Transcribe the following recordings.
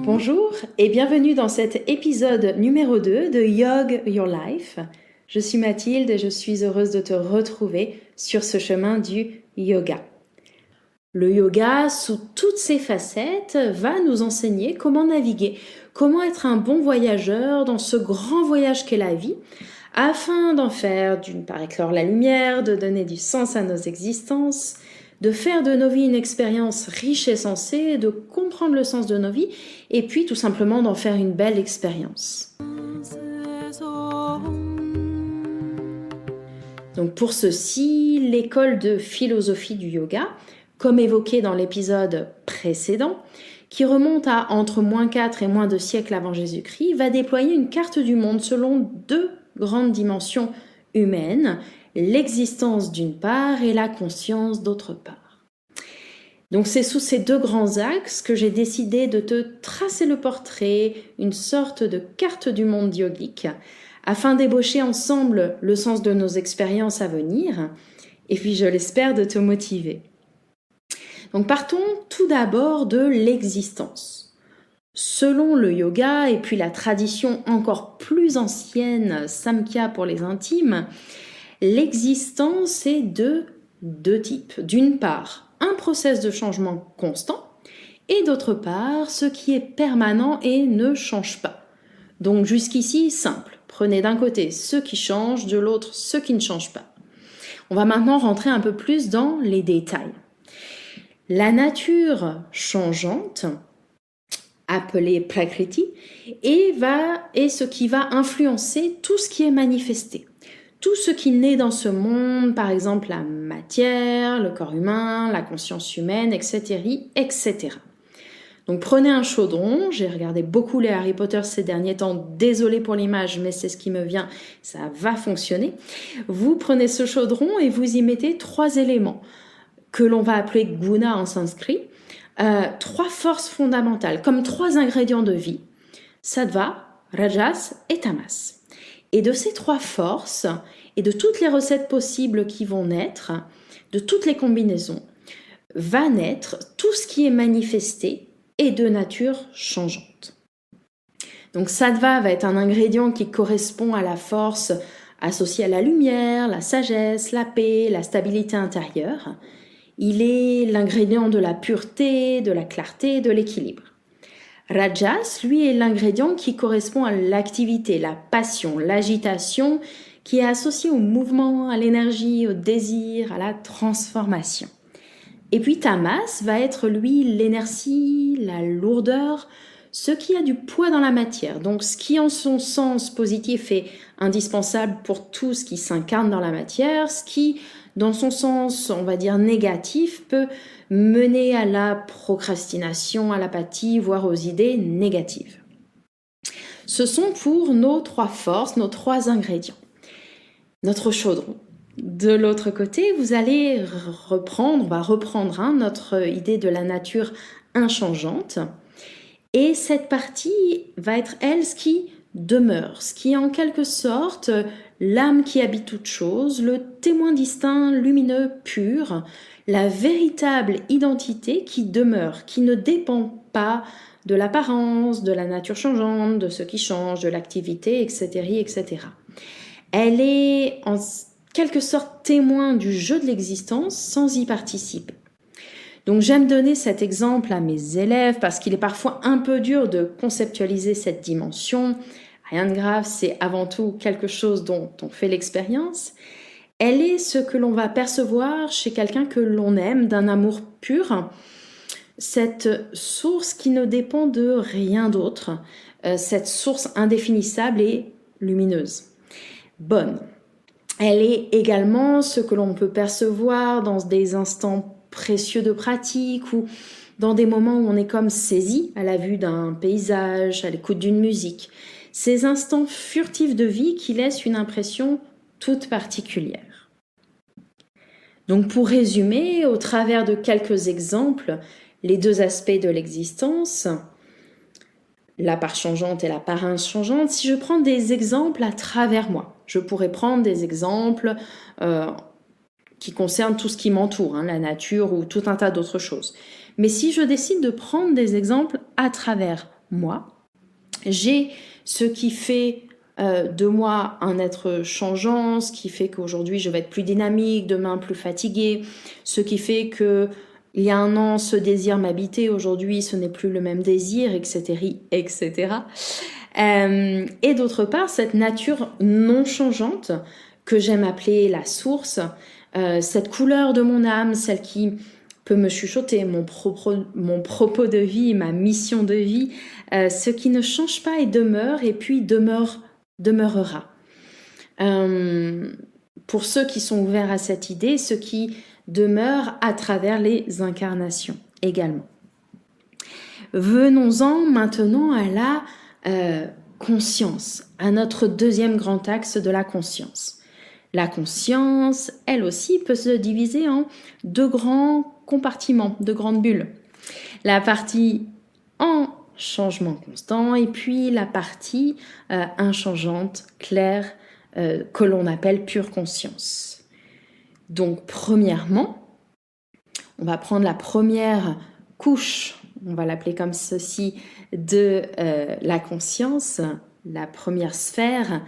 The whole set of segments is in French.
Bonjour et bienvenue dans cet épisode numéro 2 de Yog Your Life. Je suis Mathilde et je suis heureuse de te retrouver sur ce chemin du yoga. Le yoga, sous toutes ses facettes, va nous enseigner comment naviguer, comment être un bon voyageur dans ce grand voyage qu'est la vie, afin d'en faire d'une part éclore la lumière, de donner du sens à nos existences, de faire de nos vies une expérience riche et sensée, de comprendre le sens de nos vies, et puis tout simplement d'en faire une belle expérience. Donc pour ceci, l'école de philosophie du yoga, comme évoqué dans l'épisode précédent, qui remonte à entre -4 et -2 siècles avant Jésus-Christ, va déployer une carte du monde selon deux grandes dimensions humaines, l'existence d'une part et la conscience d'autre part. Donc c'est sous ces deux grands axes que j'ai décidé de te tracer le portrait, une sorte de carte du monde yogique, afin d'ébaucher ensemble le sens de nos expériences à venir, et puis je l'espère de te motiver. Donc partons tout d'abord de l'existence. Selon le yoga et puis la tradition encore plus ancienne, Samkhya pour les intimes, l'existence est de deux types. D'une part, un processus de changement constant et d'autre part, ce qui est permanent et ne change pas. Donc jusqu'ici, simple. Prenez d'un côté ce qui change, de l'autre ce qui ne change pas. On va maintenant rentrer un peu plus dans les détails. La nature changeante, appelée Prakriti, est ce qui va influencer tout ce qui est manifesté. Tout ce qui naît dans ce monde, par exemple la matière, le corps humain, la conscience humaine, etc., etc. Donc prenez un chaudron, j'ai regardé beaucoup les Harry Potter ces derniers temps, désolée pour l'image, mais c'est ce qui me vient, ça va fonctionner. Vous prenez ce chaudron et vous y mettez 3 éléments, que l'on va appeler guna en sanskrit, 3 forces fondamentales, comme 3 ingrédients de vie, sattva, rajas et tamas. Et de ces 3 forces, et de toutes les recettes possibles qui vont naître, de toutes les combinaisons, va naître tout ce qui est manifesté et de nature changeante. Donc sattva va être un ingrédient qui correspond à la force associée à la lumière, la sagesse, la paix, la stabilité intérieure. Il est l'ingrédient de la pureté, de la clarté, de l'équilibre. Rajas, lui, est l'ingrédient qui correspond à l'activité, la passion, l'agitation, qui est associée au mouvement, à l'énergie, au désir, à la transformation. Et puis Tamas va être, lui, l'énergie, la lourdeur, ce qui a du poids dans la matière. Donc ce qui, en son sens positif, est indispensable pour tout ce qui s'incarne dans la matière, ce qui, dans son sens, on va dire négatif, peut mener à la procrastination, à l'apathie, voire aux idées négatives. Ce sont pour nos 3 forces, nos 3 ingrédients. Notre chaudron. De l'autre côté, vous allez on va reprendre notre idée de la nature inchangeante. Et cette partie va être, elle, ce qui demeure, ce qui est en quelque sorte l'âme qui habite toute chose, le témoin distinct, lumineux, pur, la véritable identité qui demeure, qui ne dépend pas de l'apparence, de la nature changeante, de ce qui change, de l'activité, etc., etc. Elle est en quelque sorte témoin du jeu de l'existence sans y participer. Donc j'aime donner cet exemple à mes élèves parce qu'il est parfois un peu dur de conceptualiser cette dimension. Rien de grave, c'est avant tout quelque chose dont on fait l'expérience. Elle est ce que l'on va percevoir chez quelqu'un que l'on aime, d'un amour pur, cette source qui ne dépend de rien d'autre, cette source indéfinissable et lumineuse, bonne. Elle est également ce que l'on peut percevoir dans des instants précieux de pratique ou dans des moments où on est comme saisi à la vue d'un paysage, à l'écoute d'une musique. Ces instants furtifs de vie qui laissent une impression toute particulière. Donc pour résumer, au travers de quelques exemples, les 2 aspects de l'existence, la part changeante et la part inchangeante, si je prends des exemples à travers moi, je pourrais prendre des exemples qui concernent tout ce qui m'entoure, la nature ou tout un tas d'autres choses. Mais si je décide de prendre des exemples à travers moi. J'ai ce qui fait de moi un être changeant, ce qui fait qu'aujourd'hui je vais être plus dynamique, demain plus fatiguée, ce qui fait que il y a un an, ce désir m'habitait, aujourd'hui ce n'est plus le même désir, etc. etc. Et d'autre part, cette nature non changeante que j'aime appeler la source, cette couleur de mon âme, celle qui peut me chuchoter mon propos de vie, ma mission de vie, ce qui ne change pas et demeure, et puis demeurera. Pour ceux qui sont ouverts à cette idée, ce qui demeure à travers les incarnations également. Venons-en maintenant à la conscience, à notre deuxième grand axe de la conscience. La conscience, elle aussi, peut se diviser en deux grands compartiments, deux grandes bulles. La partie en changement constant et puis la partie inchangeante, claire, que l'on appelle pure conscience. Donc, premièrement, on va prendre la première couche, on va l'appeler comme ceci, de la conscience, la première sphère,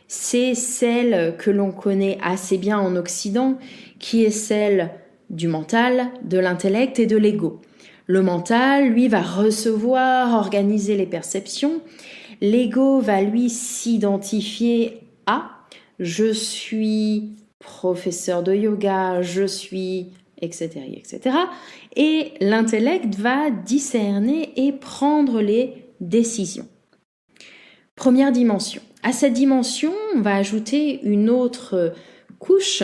c'est celle que l'on connaît assez bien en Occident, qui est celle du mental, de l'intellect et de l'ego. Le mental, lui, va recevoir, organiser les perceptions. L'ego va, lui, s'identifier à « je suis professeur de yoga, je suis… » etc., etc. Et l'intellect va discerner et prendre les décisions. Première dimension. À cette dimension, on va ajouter une autre couche,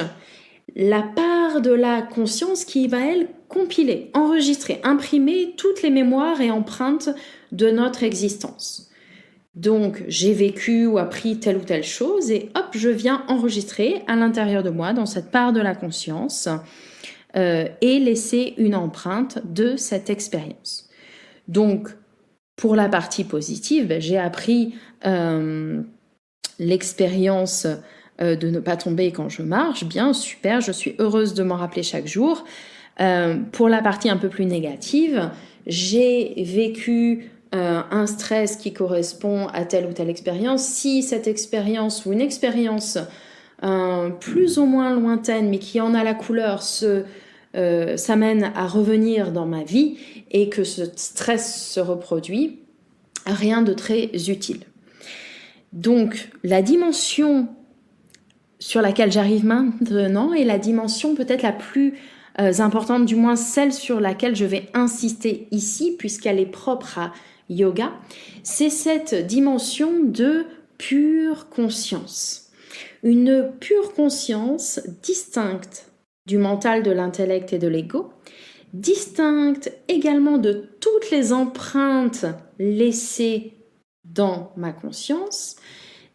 la part de la conscience qui va, elle, compiler, enregistrer, imprimer toutes les mémoires et empreintes de notre existence. Donc, j'ai vécu ou appris telle ou telle chose et hop, je viens enregistrer à l'intérieur de moi, dans cette part de la conscience, et laisser une empreinte de cette expérience. Donc, pour la partie positive, j'ai appris l'expérience de ne pas tomber quand je marche. Bien, super, je suis heureuse de m'en rappeler chaque jour. Pour la partie un peu plus négative, j'ai vécu un stress qui correspond à telle ou telle expérience. Si cette expérience ou une expérience plus ou moins lointaine, mais qui en a la couleur, s'amène à revenir dans ma vie et que ce stress se reproduit, rien de très utile. Donc, la dimension sur laquelle j'arrive maintenant est la dimension peut-être la plus importante, du moins celle sur laquelle je vais insister ici, puisqu'elle est propre à yoga, c'est cette dimension de pure conscience. Une pure conscience distincte du mental, de l'intellect et de l'ego, distincte également de toutes les empreintes laissées dans ma conscience,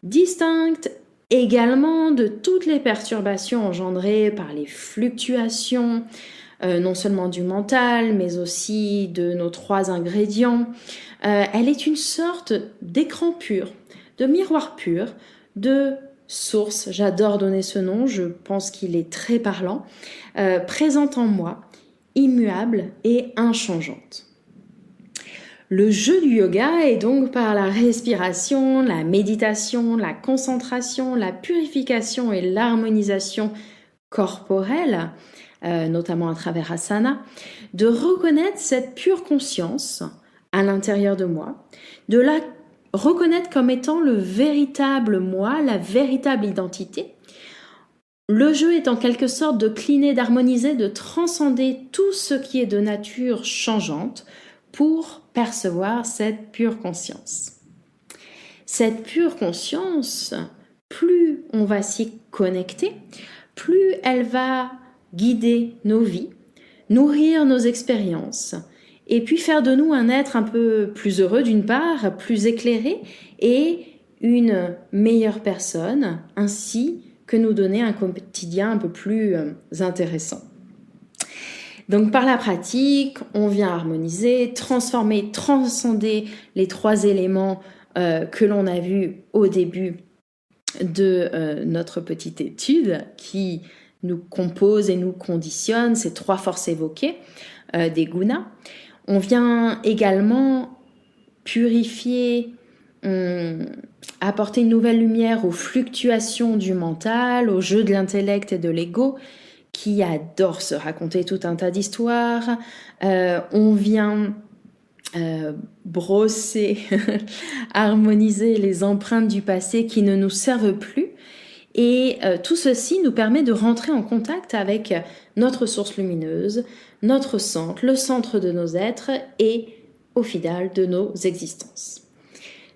distincte également de toutes les perturbations engendrées par les fluctuations, non seulement du mental, mais aussi de nos trois ingrédients. Elle est une sorte d'écran pur, de miroir pur, de source, j'adore donner ce nom, je pense qu'il est très parlant, présente en moi, immuable et inchangeante. Le jeu du yoga est donc par la respiration, la méditation, la concentration, la purification et l'harmonisation corporelle, notamment à travers asana, de reconnaître cette pure conscience à l'intérieur de moi, de la reconnaître comme étant le véritable moi, la véritable identité. Le jeu est en quelque sorte de cleaner, d'harmoniser, de transcender tout ce qui est de nature changeante pour percevoir cette pure conscience. Cette pure conscience, plus on va s'y connecter, plus elle va guider nos vies, nourrir nos expériences, et puis faire de nous un être un peu plus heureux d'une part, plus éclairé, et une meilleure personne, ainsi que nous donner un quotidien un peu plus intéressant. Donc par la pratique, on vient harmoniser, transformer, transcender les trois éléments que l'on a vus au début de notre petite étude qui nous composent et nous conditionnent, ces trois forces évoquées des gunas. On vient également purifier, apporter une nouvelle lumière aux fluctuations du mental, aux jeux de l'intellect et de l'ego, qui adorent se raconter tout un tas d'histoires. On vient brosser, harmoniser les empreintes du passé qui ne nous servent plus. Et tout ceci nous permet de rentrer en contact avec notre source lumineuse, notre centre, le centre de nos êtres et au final de nos existences.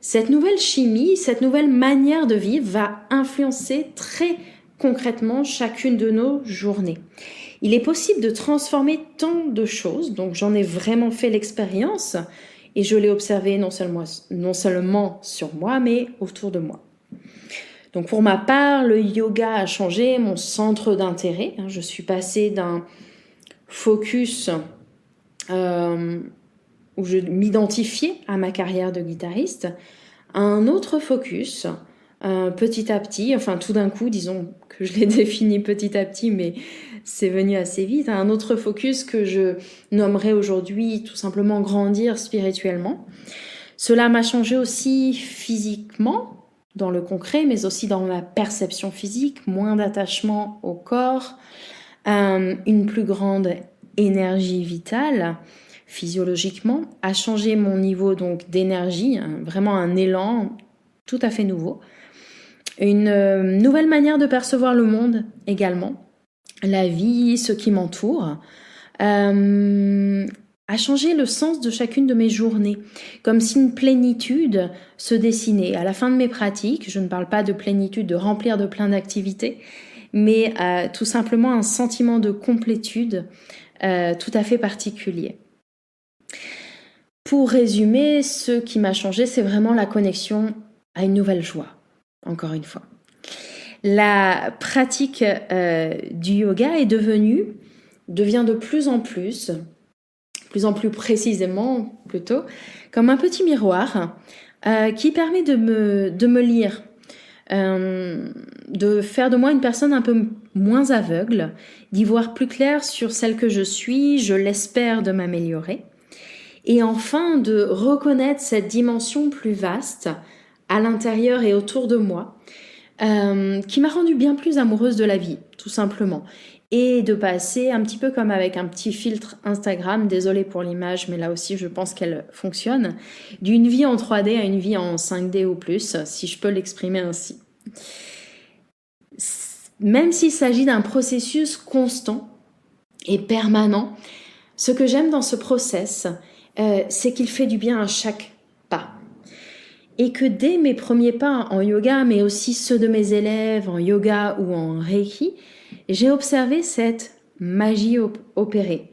Cette nouvelle chimie, cette nouvelle manière de vivre va influencer très concrètement chacune de nos journées. Il est possible de transformer tant de choses, donc j'en ai vraiment fait l'expérience et je l'ai observé non seulement sur moi, mais autour de moi. Donc pour ma part, le yoga a changé mon centre d'intérêt. Je suis passée d'un focus où je m'identifiais à ma carrière de guitariste à un autre focus petit à petit, enfin tout d'un coup, disons que je l'ai défini petit à petit, mais c'est venu assez vite, un autre focus que je nommerais aujourd'hui tout simplement grandir spirituellement. Cela m'a changé aussi physiquement, dans le concret, mais aussi dans ma perception physique, moins d'attachement au corps, une plus grande énergie vitale, physiologiquement, a changé mon niveau donc d'énergie, vraiment un élan tout à fait nouveau. Une nouvelle manière de percevoir le monde également, la vie, ce qui m'entoure, a changé le sens de chacune de mes journées, comme si une plénitude se dessinait. À la fin de mes pratiques, je ne parle pas de plénitude, de remplir de plein d'activités, mais tout simplement un sentiment de complétude tout à fait particulier. Pour résumer, ce qui m'a changé, c'est vraiment la connexion à une nouvelle joie, encore une fois. La pratique du yoga devient de plus en plus précisément plutôt, comme un petit miroir qui permet de me lire, de faire de moi une personne un peu moins aveugle, d'y voir plus clair sur celle que je suis, je l'espère de m'améliorer, et enfin de reconnaître cette dimension plus vaste à l'intérieur et autour de moi, qui m'a rendue bien plus amoureuse de la vie, tout simplement. Et de passer un petit peu comme avec un petit filtre Instagram, désolée pour l'image, mais là aussi je pense qu'elle fonctionne, d'une vie en 3D à une vie en 5D ou plus, si je peux l'exprimer ainsi. Même s'il s'agit d'un processus constant et permanent, ce que j'aime dans ce process, c'est qu'il fait du bien à chaque pas. Et que dès mes premiers pas en yoga, mais aussi ceux de mes élèves en yoga ou en Reiki, j'ai observé cette magie opérer.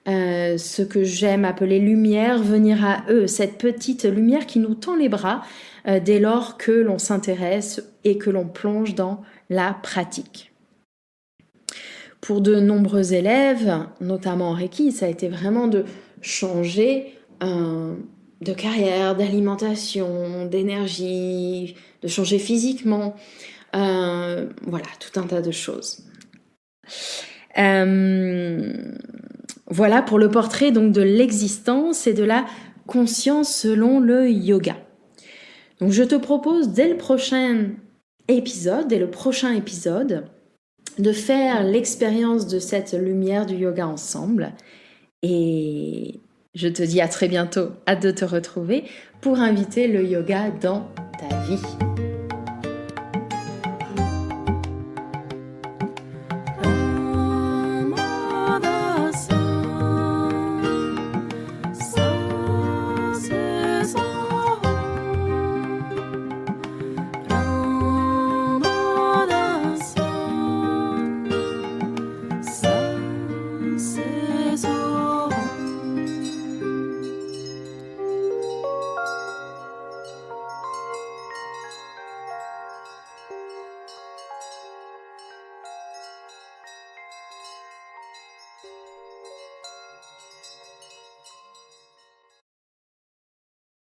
Ce que j'aime appeler lumière, venir à eux, cette petite lumière qui nous tend les bras dès lors que l'on s'intéresse et que l'on plonge dans la pratique. Pour de nombreux élèves, notamment en Reiki, ça a été vraiment de changer de carrière, d'alimentation, d'énergie, de changer physiquement. Voilà, tout un tas de choses. Voilà pour le portrait donc de l'existence et de la conscience selon le yoga. Donc je te propose dès le prochain épisode, de faire l'expérience de cette lumière du yoga ensemble. Et je te dis à très bientôt, hâte de te retrouver pour inviter le yoga dans ta vie.